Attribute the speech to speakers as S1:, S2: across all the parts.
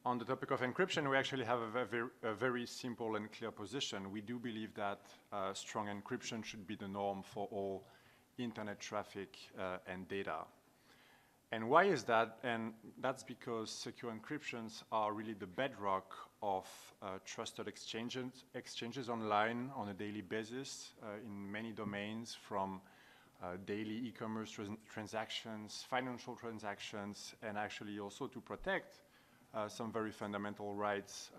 S1: On the topic of encryption, we actually have a very simple and clear position. We do believe that strong encryption should be the norm for all internet traffic and data. And why is that? And that's because secure encryptions are really the bedrock of trusted exchanges online on a daily basis in many domains, from daily e-commerce transactions, financial transactions, and actually also to protect some very fundamental rights,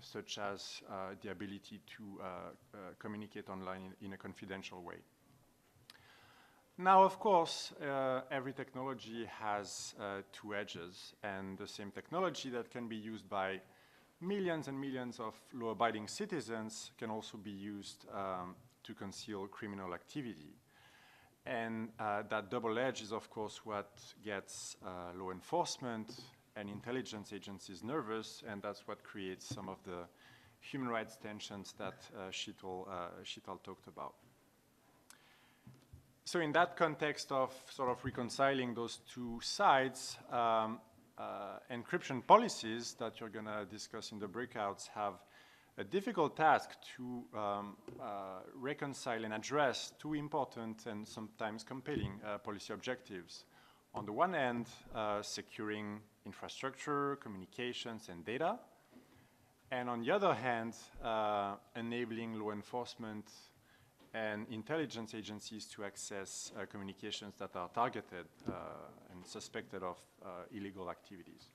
S1: such as the ability to communicate online in a confidential way. Now, of course, every technology has two edges, and the same technology that can be used by millions and millions of law-abiding citizens can also be used to conceal criminal activity. And that double edge is, of course, what gets law enforcement and intelligence agencies nervous, and that's what creates some of the human rights tensions that Sheetal talked about. So in that context of sort of reconciling those two sides, encryption policies that you're going to discuss in the breakouts have a difficult task to reconcile and address two important and sometimes compelling policy objectives. On the one hand, securing infrastructure, communications, and data. And on the other hand, enabling law enforcement and intelligence agencies to access communications that are targeted and suspected of illegal activities.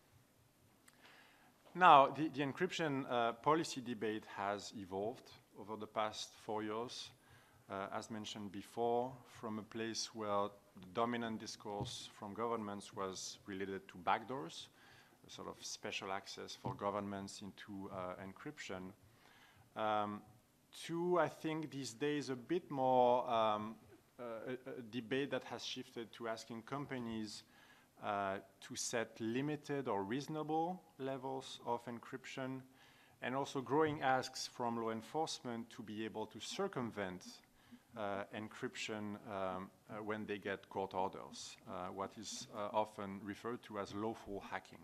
S1: Now, the encryption policy debate has evolved over the past 4 years, as mentioned before, from a place where the dominant discourse from governments was related to backdoors, a sort of special access for governments into encryption, to, I think, these days a bit more a debate that has shifted to asking companies to set limited or reasonable levels of encryption, and also growing asks from law enforcement to be able to circumvent encryption when they get court orders, what is often referred to as lawful hacking.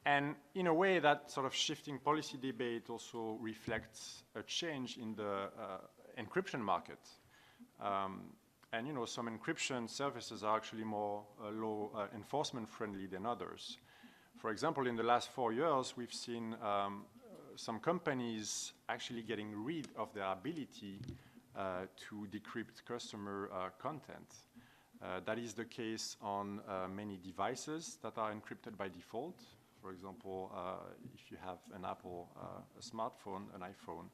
S1: And in a way, that sort of shifting policy debate also reflects a change in the encryption market. And some encryption services are actually more law enforcement friendly than others. For example, in the last 4 years, we've seen some companies actually getting rid of their ability to decrypt customer content. That is the case on many devices that are encrypted by default. For example, if you have an Apple a smartphone, an iPhone.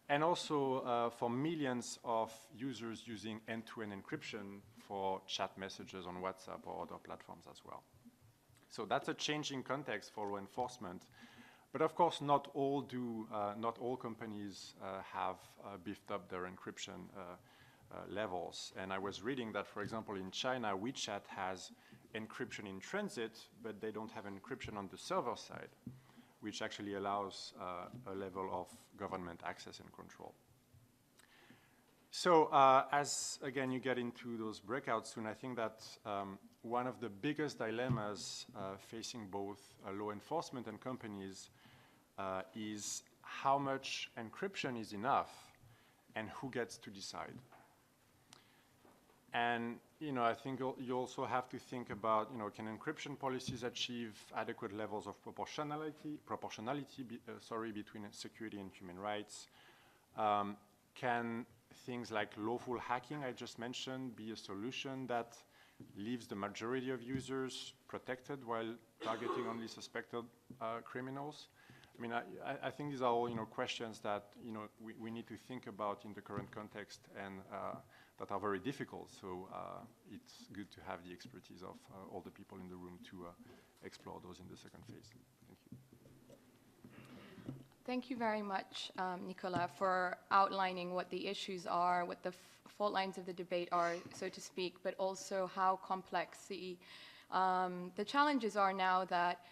S1: And also for millions of users using end-to-end encryption for chat messages on WhatsApp or other platforms as well. So that's a changing context for law enforcement. But of course, not all companies have beefed up their encryption levels. And I was reading that, for example, in China, WeChat has encryption in transit, but they don't have encryption on the server side, which actually allows a level of government access and control. So as, again, you get into those breakouts soon, I think that one of the biggest dilemmas facing both law enforcement and companies is how much encryption is enough and who gets to decide. And I think you also have to think about, can encryption policies achieve adequate levels of proportionality between security and human rights? Can things like lawful hacking I just mentioned be a solution that leaves the majority of users protected while targeting only suspected criminals? I mean, I think these are all questions that we need to think about in the current context, and that are very difficult. So it's good to have the expertise of all the people in the room to explore those in the second phase. Thank you.
S2: Thank you very much, Nicolas, for outlining what the issues are, what the fault lines of the debate are, so to speak, but also how complex the challenges are now that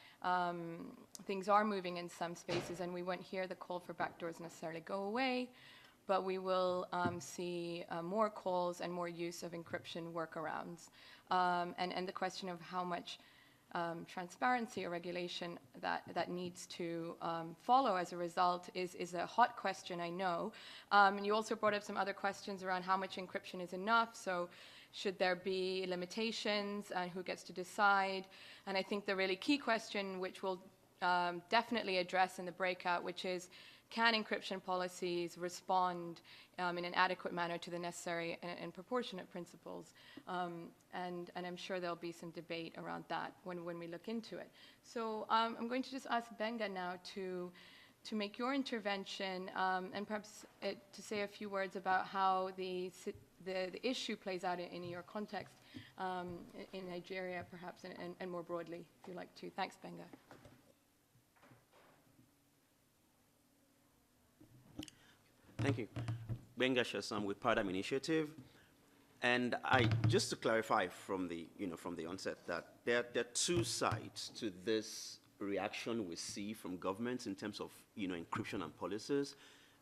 S2: things are moving in some spaces, and we won't hear the call for backdoors necessarily go away, but we will see more calls and more use of encryption workarounds. And the question of how much transparency or regulation that needs to follow as a result is a hot question, I know. And you also brought up some other questions around how much encryption is enough. So should there be limitations, and who gets to decide? And I think the really key question, which we'll definitely address in the breakout, which is, can encryption policies respond in an adequate manner to the necessary and proportionate principles? And I'm sure there'll be some debate around that when we look into it. So I'm going to just ask Benga now to make your intervention, and perhaps to say a few words about how the issue plays out in your context in Nigeria, perhaps, and more broadly, if you'd like to. Thanks, Benga.
S3: Thank you. Benga Shasam with Paradigm Initiative. And just to clarify from the onset that there are two sides to this reaction we see from governments in terms of, encryption and policies.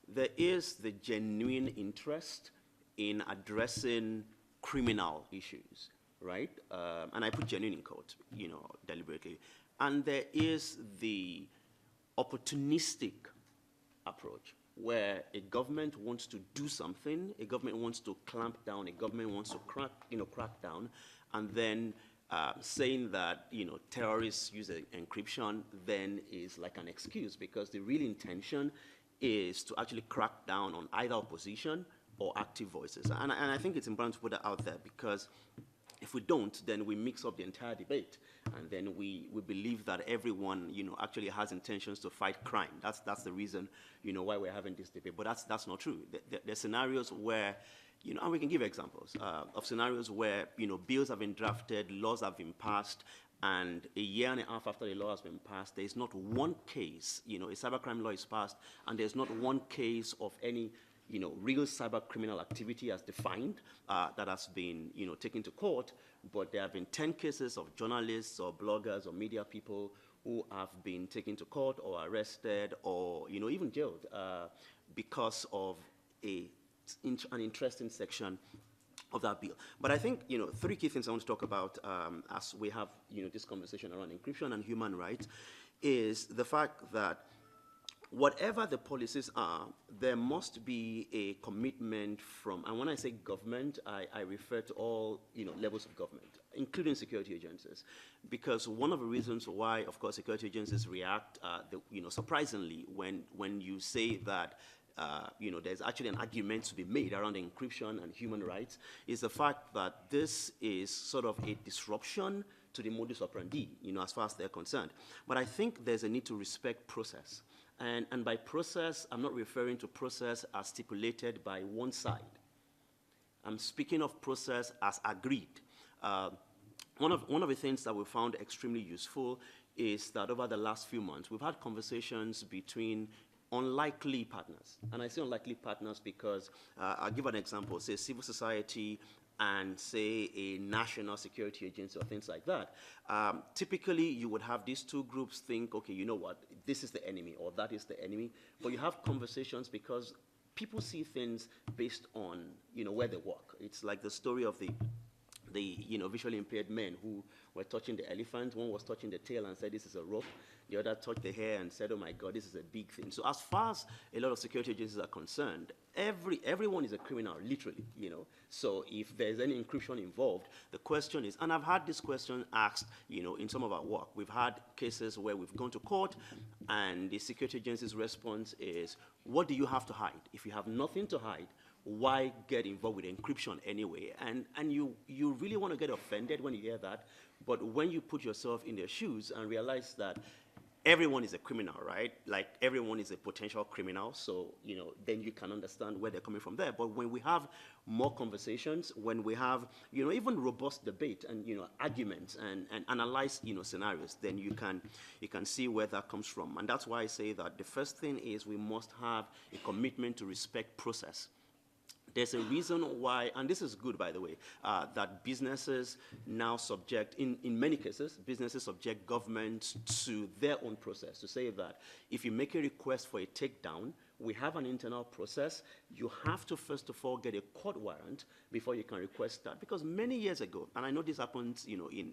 S3: There is the genuine interest in addressing criminal issues, right? And I put genuine in quotes, deliberately. And there is the opportunistic approach, where a government wants to do something, a government wants to clamp down, a government wants to crack down, and then saying that terrorists use encryption then is like an excuse, because the real intention is to actually crack down on either opposition or active voices. And I think it's important to put that out there, because if we don't, then we mix up the entire debate, and then we believe that everyone, actually has intentions to fight crime. That's the reason, why we're having this debate. But that's not true. There are scenarios where, and we can give examples of scenarios where, bills have been drafted, laws have been passed, and a year and a half after the law has been passed, there is not one case, a cybercrime law is passed, and there's not one case of any real cyber criminal activity as defined that has been, taken to court, but there have been 10 cases of journalists or bloggers or media people who have been taken to court or arrested or, even jailed because of an interesting section of that bill. But I think, three key things I want to talk about as we have, this conversation around encryption and human rights is the fact that whatever the policies are, there must be a commitment from, and when I say government, I refer to all levels of government, including security agencies, because one of the reasons why, of course, security agencies react, surprisingly, when you say that there's actually an argument to be made around encryption and human rights, is the fact that this is sort of a disruption to the modus operandi, as far as they're concerned. But I think there's a need to respect process. And by process, I'm not referring to process as stipulated by one side. I'm speaking of process as agreed. One of the things that we found extremely useful is that over the last few months, we've had conversations between unlikely partners. And I say unlikely partners because I'll give an example, say civil society and say a national security agency or things like that. Typically, you would have these two groups think, okay, you know what, this is the enemy or that is the enemy. But you have conversations because people see things based on, where they work. It's like the story of the visually impaired men who were touching the elephant. One was touching the tail and said, this is a rope. The other touched the hair and said, oh my God, this is a big thing. So as far as a lot of security agencies are concerned, everyone is a criminal, literally, So if there's any encryption involved, the question is, and I've had this question asked, in some of our work. We've had cases where we've gone to court and the security agency's response is, what do you have to hide? If you have nothing to hide, why get involved with encryption anyway? And you really want to get offended when you hear that, but when you put yourself in their shoes and realize that everyone is a criminal, right? Like everyone is a potential criminal, so then you can understand where they're coming from there. But when we have more conversations, when we have even robust debate and arguments and analyze scenarios, then you can see where that comes from. And that's why I say that the first thing is we must have a commitment to respect process. There's a reason why, and this is good, by the way, that businesses now subject, in many cases, businesses subject government to their own process, to say that if you make a request for a takedown, we have an internal process. You have to, first of all, get a court warrant before you can request that. Because many years ago, and I know this happens, in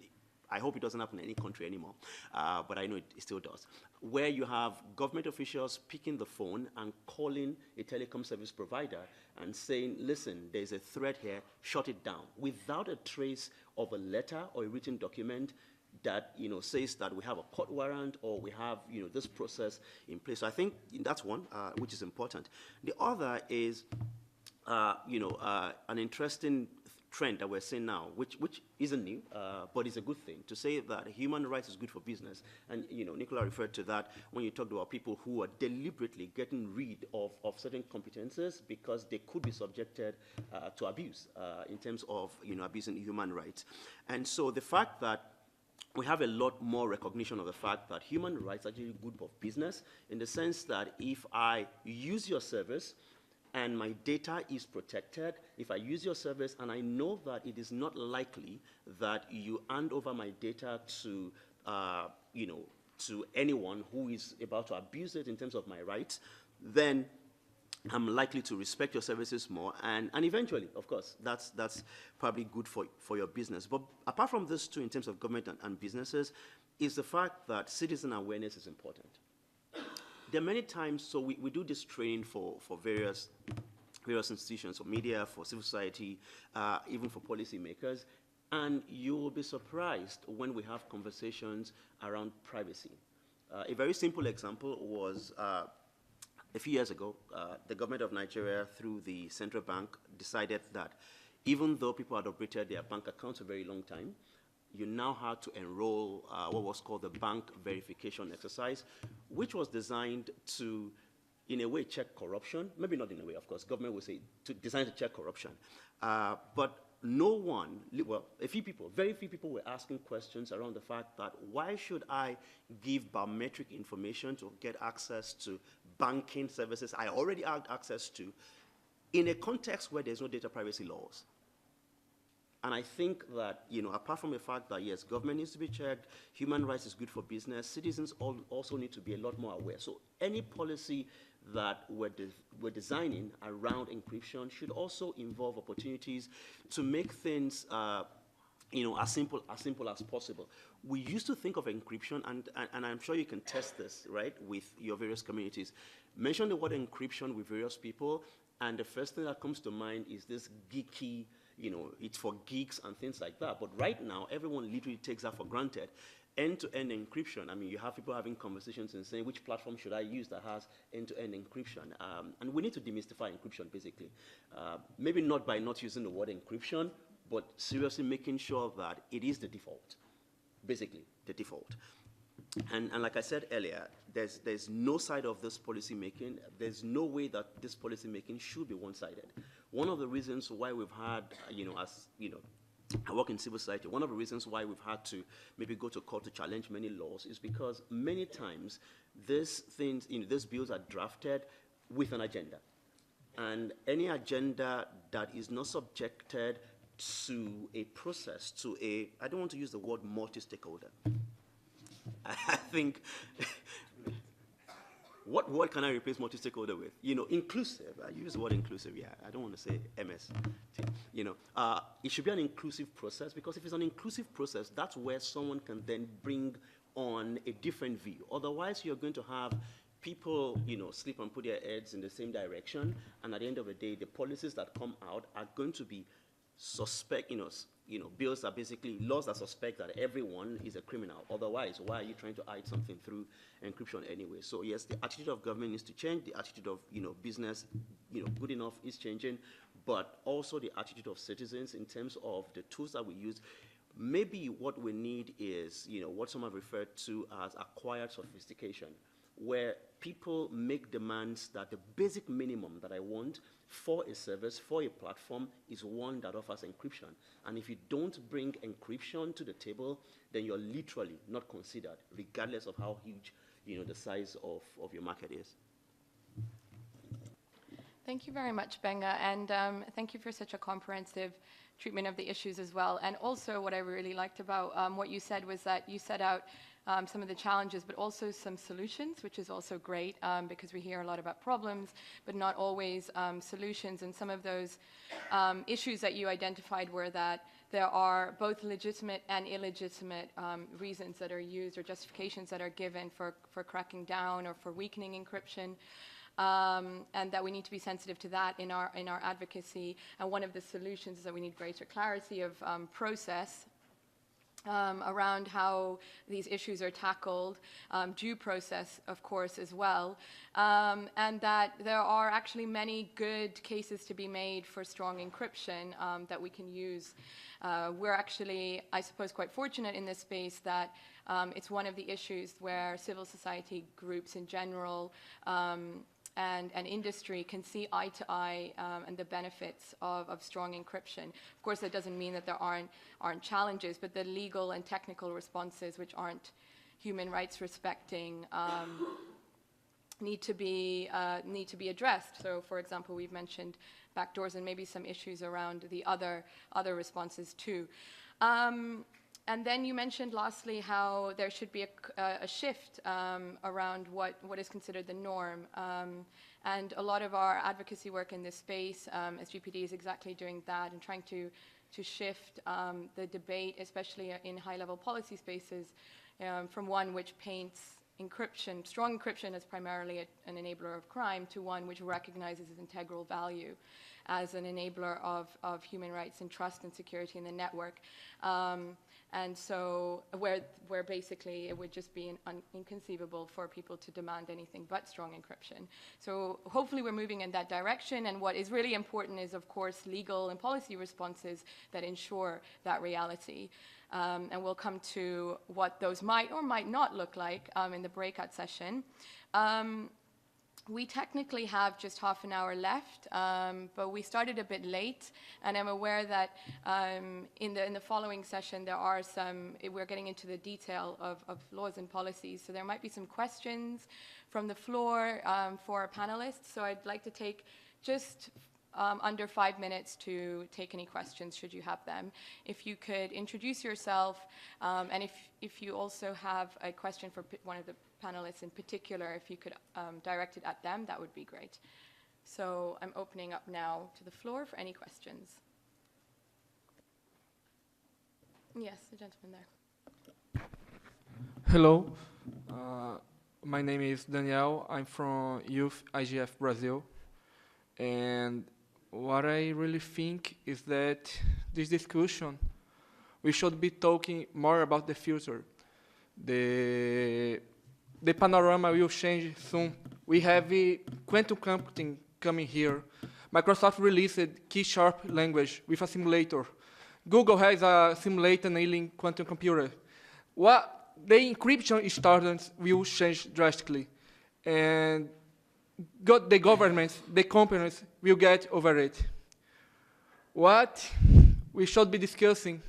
S3: I hope it doesn't happen in any country anymore, but I know it still does, where you have government officials picking the phone and calling a telecom service provider and saying, listen, there's a threat here, shut it down, without a trace of a letter or a written document that says that we have a court warrant or we have this process in place. So I think that's one which is important. The other is an interesting trend that we're seeing now, which isn't new, but it's a good thing, to say that human rights is good for business. And Nicola referred to that when you talked about people who are deliberately getting rid of certain competences because they could be subjected to abuse in terms of abusing human rights. And so the fact that we have a lot more recognition of the fact that human rights are actually good for business, in the sense that if I use your service and my data is protected, if I use your service and I know that it is not likely that you hand over my data to, to anyone who is about to abuse it in terms of my rights, then I'm likely to respect your services more, and eventually, of course, that's probably good for your business. But apart from this too, in terms of government and businesses, is the fact that citizen awareness is important. There are many times, so we do this training for various institutions, for media, for civil society, even for policymakers, and you will be surprised when we have conversations around privacy. A very simple example was a few years ago, the government of Nigeria, through the central bank, decided that even though people had operated their bank accounts for a very long time, you now had to enroll what was called the bank verification exercise, which was designed to, in a way, check corruption. Maybe not in a way, of course. Government would say designed to check corruption. But no one, well, very few people were asking questions around the fact that why should I give biometric information to get access to banking services I already had access to in a context where there's no data privacy laws? And I think that, apart from the fact that, yes, government needs to be checked, human rights is good for business, citizens also need to be a lot more aware. So any policy that we're designing around encryption should also involve opportunities to make things as simple as possible. We used to think of encryption, and I'm sure you can test this, right, with your various communities. Mention the word encryption with various people, and the first thing that comes to mind is this geeky, it's for geeks and things like that. But right now, everyone literally takes that for granted. End-to-end encryption, I mean, you have people having conversations and saying, which platform should I use that has end-to-end encryption? And we need to demystify encryption, basically. Maybe not by not using the word encryption, but seriously making sure that it is the default, basically, the default. And like I said earlier, there's no side of this policy making. There's no way that this policy making should be one-sided. One of the reasons why we've had, I work in civil society. One of the reasons why we've had to maybe go to court to challenge many laws is because many times these bills are drafted with an agenda. And any agenda that is not subjected to a process, I don't want to use the word multi-stakeholder. I think, what word can I replace multi-stakeholder with? Inclusive. I use the word inclusive, yeah. I don't want to say MS. It should be an inclusive process, because if it's an inclusive process, that's where someone can then bring on a different view. Otherwise, you're going to have people, sleep and put their heads in the same direction, and at the end of the day, the policies that come out are going to be bills are basically laws that suspect that everyone is a criminal. Otherwise, why are you trying to hide something through encryption anyway? So yes, the attitude of government needs to change. The attitude of business, good enough is changing, but also the attitude of citizens in terms of the tools that we use. Maybe what we need is, what some have referred to as acquired sophistication, where people make demands that the basic minimum that I want for a service, for a platform, is one that offers encryption. And if you don't bring encryption to the table, then you're literally not considered, regardless of how huge, the size of your market is.
S2: Thank you very much, Benga, and thank you for such a comprehensive treatment of the issues as well. And also what I really liked about what you said was that you set out some of the challenges, but also some solutions, which is also great, because we hear a lot about problems, but not always solutions. And some of those issues that you identified were that there are both legitimate and illegitimate reasons that are used or justifications that are given for cracking down or for weakening encryption. And that we need to be sensitive to that in our advocacy. And one of the solutions is that we need greater clarity of process around how these issues are tackled, due process, of course, as well, and that there are actually many good cases to be made for strong encryption that we can use. We're actually, I suppose, quite fortunate in this space that it's one of the issues where civil society groups in general and industry can see eye to eye and the benefits of strong encryption. Of course, that doesn't mean that there aren't challenges, but the legal and technical responses, which aren't human rights respecting, need to be addressed. So, for example, we've mentioned backdoors and maybe some issues around the other responses too. And then you mentioned, lastly, how there should be a shift around what is considered the norm. And a lot of our advocacy work in this space, as GPD, is exactly doing that and trying to shift the debate, especially in high-level policy spaces, from one which paints encryption, strong encryption, as primarily an enabler of crime, to one which recognizes its integral value as an enabler of human rights and trust and security in the network. And so where basically it would just be inconceivable for people to demand anything but strong encryption. So hopefully we're moving in that direction, and what is really important is, of course, legal and policy responses that ensure that reality. And we'll come to what those might or might not look like in the breakout session. We technically have just half an hour left, but we started a bit late, and I'm aware that in the following session there are we're getting into the detail of laws and policies, so there might be some questions from the floor for our panelists. So I'd like to take just under 5 minutes to take any questions, should you have them. If you could introduce yourself, and if you also have a question for one of the panelists in particular, if you could direct it at them, that would be great. So I'm opening up now to the floor for any questions. Yes, the gentleman there.
S4: Hello, my name is Daniel. I'm from Youth IGF Brazil, and what I really think is that this discussion, we should be talking more about the future. The panorama will change soon. We have quantum computing coming here. Microsoft released C# language with a simulator. Google has a simulator enabling quantum computer. The encryption standards will change drastically, and the governments, the companies will get over it. What we should be discussing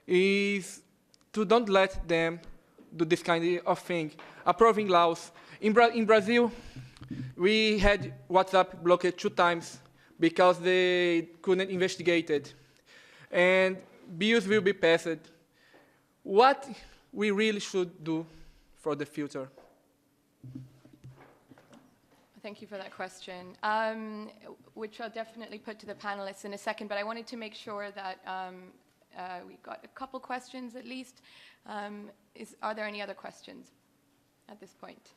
S4: is to don't let them do this kind of thing. Approving laws. In Brazil, we had WhatsApp blocked 2 times because they couldn't investigate it. And bills will be passed. What we really should do for the future?
S2: Thank you for that question, which I'll definitely put to the panelists in a second, but I wanted to make sure that we've got a couple questions at least. Are there any other questions at this point?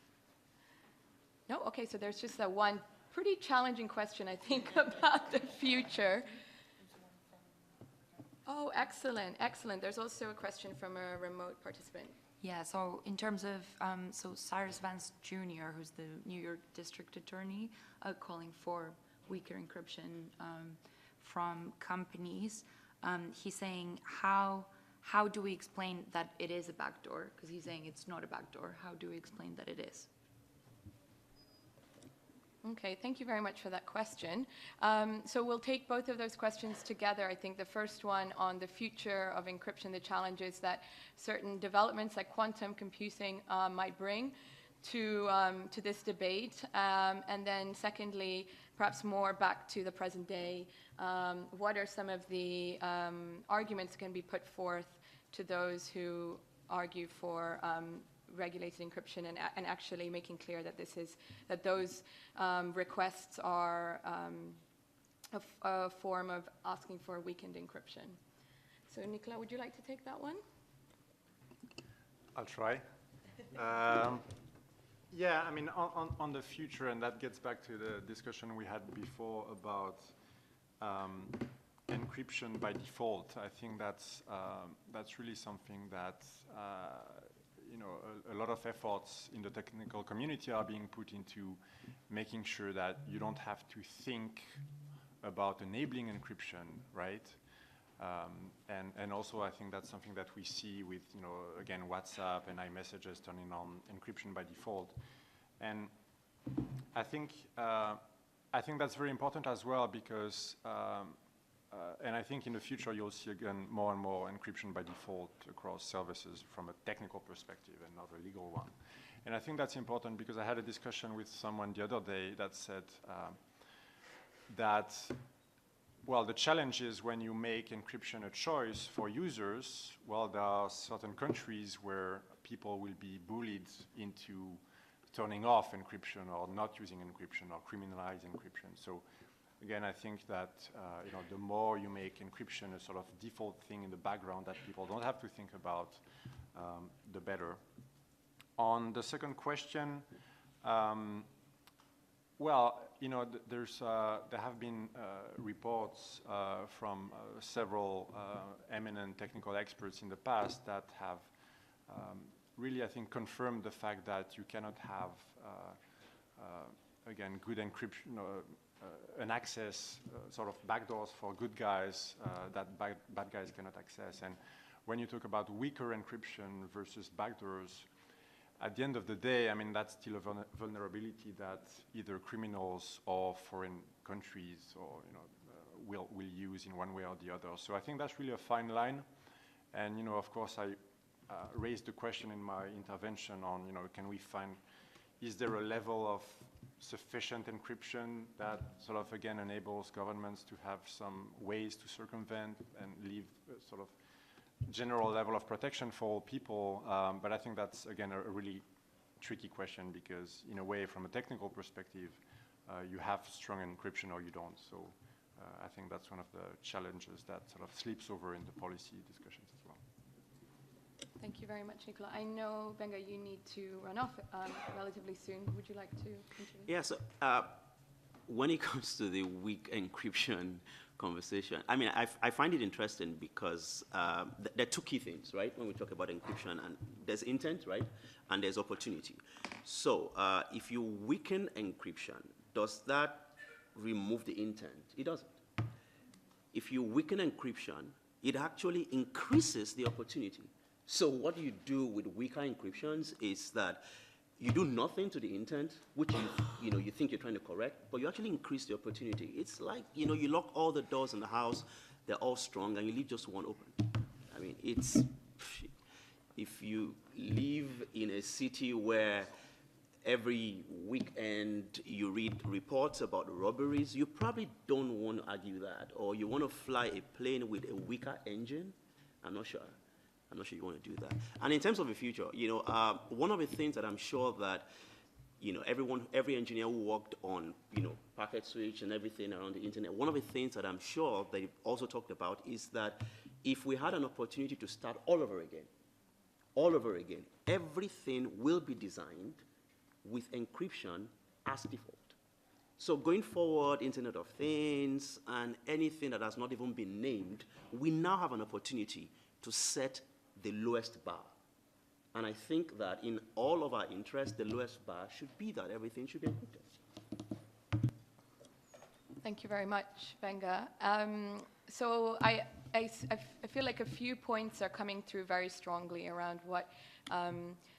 S2: No? Okay, so there's just that one pretty challenging question, I think, about the future. Oh, excellent, excellent. There's also a question from a remote participant.
S5: Yeah, so in terms of, so Cyrus Vance Jr., who's the New York District Attorney, calling for weaker encryption from companies, he's saying, how do we explain that it is a backdoor? Because he's saying it's not a backdoor. How do we explain that it is?
S2: Okay, thank you very much for that question. So we'll take both of those questions together. I think the first one on the future of encryption, the challenges that certain developments like quantum computing might bring to this debate. And then secondly, perhaps more back to the present day, what are some of the arguments that can be put forth to those who argue for regulated encryption and actually making clear that those requests are a form of asking for weakened encryption. So Nicola, would you like to take that one?
S1: I'll try. Yeah, I mean, on the future, and that gets back to the discussion we had before about encryption by default. I think that's really something that you know, a lot of efforts in the technical community are being put into making sure that you don't have to think about enabling encryption, right? And also, I think that's something that we see with, you know, again, WhatsApp and iMessages turning on encryption by default. And I think that's very important as well because, and I think in the future you'll see again more and more encryption by default across services from a technical perspective and not a legal one. And I think that's important because I had a discussion with someone the other day that said that, well, the challenge is when you make encryption a choice for users, well, there are certain countries where people will be bullied into turning off encryption or not using encryption or criminalize encryption. So again, I think that you know, the more you make encryption a sort of default thing in the background that people don't have to think about, the better. On the second question, well, you know, there have been reports from several eminent technical experts in the past that have really, I think, confirmed the fact that you cannot have, again, good encryption, an access, sort of backdoors for good guys that bad guys cannot access. And when you talk about weaker encryption versus backdoors, at the end of the day, I mean, that's still a vulnerability that either criminals or foreign countries or, you know, will use in one way or the other. So I think that's really a fine line. And, you know, of course, I raised the question in my intervention on, you know, can we find, is there a level of sufficient encryption that sort of, again, enables governments to have some ways to circumvent and leave sort of general level of protection for all people, but I think that's, again, a really tricky question because, in a way, from a technical perspective, you have strong encryption or you don't. So I think that's one of the challenges that sort of slips over in the policy discussions as well.
S2: Thank you very much, Nicola. I know, Benga, you need to run off relatively soon. Would you like to continue?
S3: Yeah, so when it comes to the weak encryption conversation, I mean, I find it interesting because there are two key things, right, when we talk about encryption. And there's intent, right, and there's opportunity. So if you weaken encryption, does that remove the intent? It doesn't. If you weaken encryption, it actually increases the opportunity. So what you do with weaker encryptions is that you do nothing to the intent, which you think you're trying to correct, but you actually increase the opportunity. It's like, you know, you lock all the doors in the house, they're all strong, and you leave just one open. I mean, if you live in a city where every weekend you read reports about robberies, you probably don't want to argue that, or you want to fly a plane with a weaker engine. I'm not sure you want to do that. And in terms of the future, you know, one of the things that I'm sure that, you know, every engineer who worked on, you know, packet switch and everything around the internet, one of the things that I'm sure they've also talked about is that if we had an opportunity to start all over again, everything will be designed with encryption as default. So going forward, Internet of Things and anything that has not even been named, we now have an opportunity to set the lowest bar. And I think that in all of our interests, the lowest bar should be that everything should be encrypted.
S2: Thank you very much, Benga. So I feel like a few points are coming through very strongly around what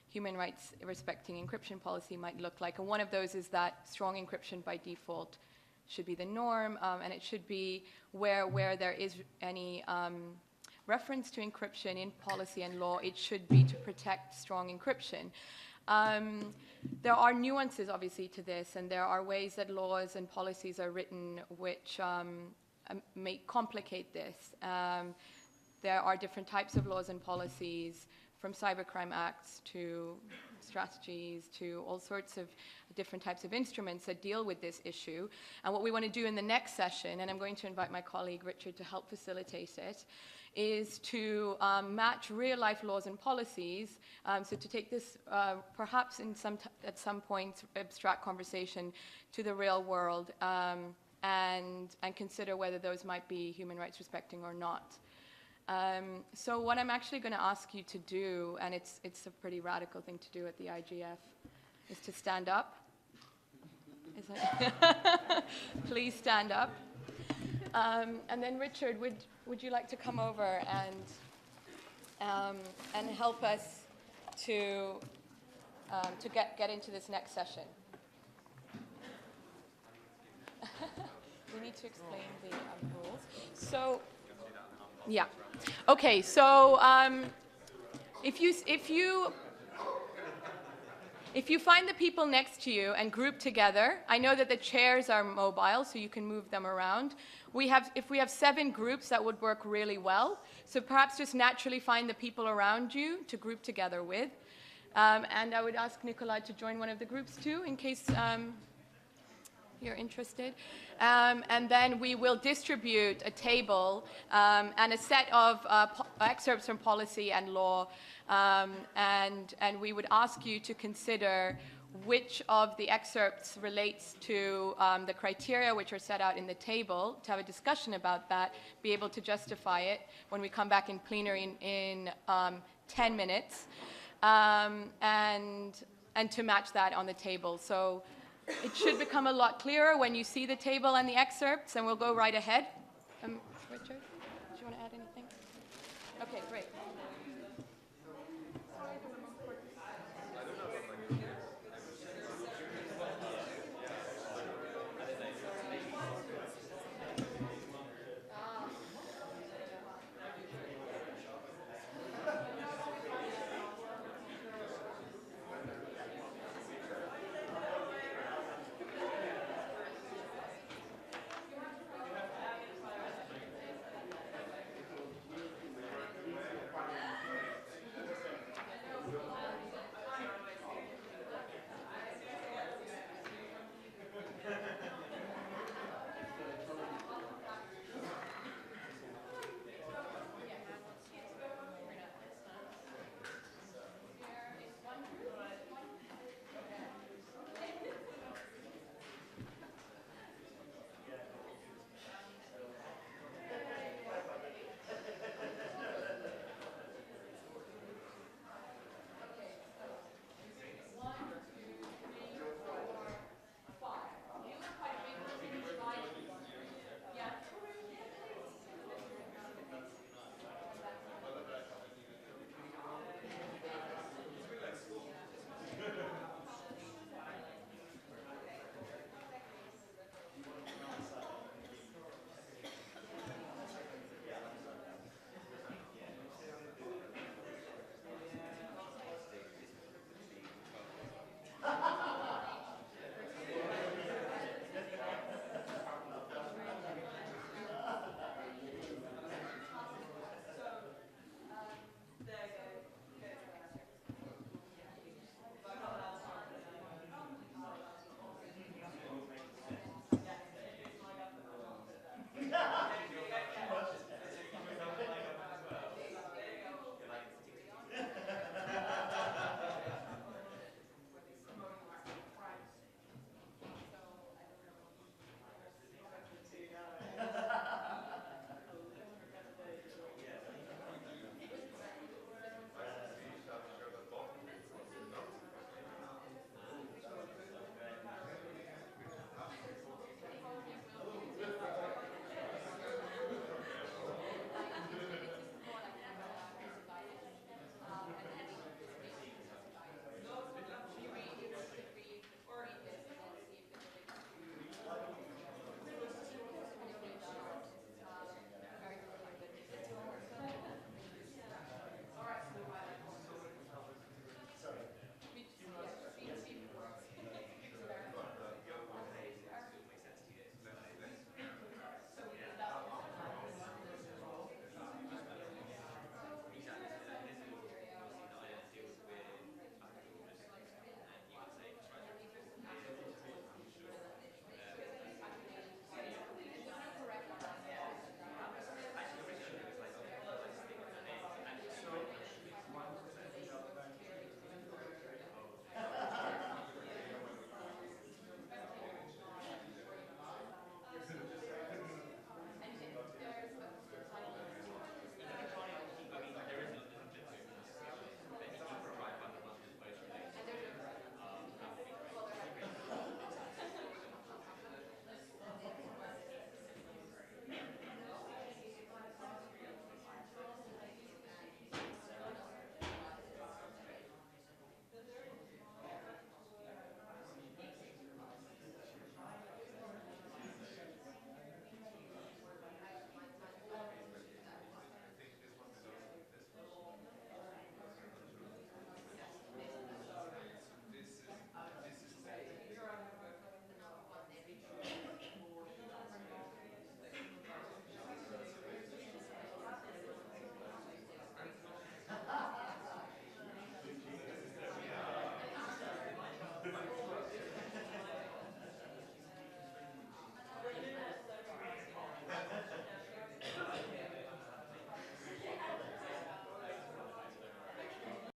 S2: human rights respecting encryption policy might look like. And one of those is that strong encryption by default should be the norm, and it should be where there is any reference to encryption in policy and law, it should be to protect strong encryption. There are nuances, obviously, to this, and there are ways that laws and policies are written which may complicate this. There are different types of laws and policies, from cybercrime acts to strategies to all sorts of different types of instruments that deal with this issue. And what we want to do in the next session, and I'm going to invite my colleague Richard to help facilitate it, is to match real-life laws and policies, so to take this perhaps at some point abstract conversation to the real world, and consider whether those might be human rights respecting or not. So what I'm actually going to ask you to do, and it's a pretty radical thing to do at the IGF, is to stand up. Please stand up. And then Richard, would you like to come over and help us to get into this next session? We need to explain the rules. So, yeah. Okay. So, if you find the people next to you and group together, I know that the chairs are mobile, so you can move them around. If we have 7 groups, that would work really well. So perhaps just naturally find the people around you to group together with. And I would ask Nikolai to join one of the groups too, in case you're interested. And then we will distribute a table and a set of excerpts from policy and law. And we would ask you to consider which of the excerpts relates to the criteria which are set out in the table, to have a discussion about that, be able to justify it when we come back in plenary in 10 minutes, and to match that on the table. So it should become a lot clearer when you see the table and the excerpts, and we'll go right ahead. Richard, do you want to add anything? Okay, great.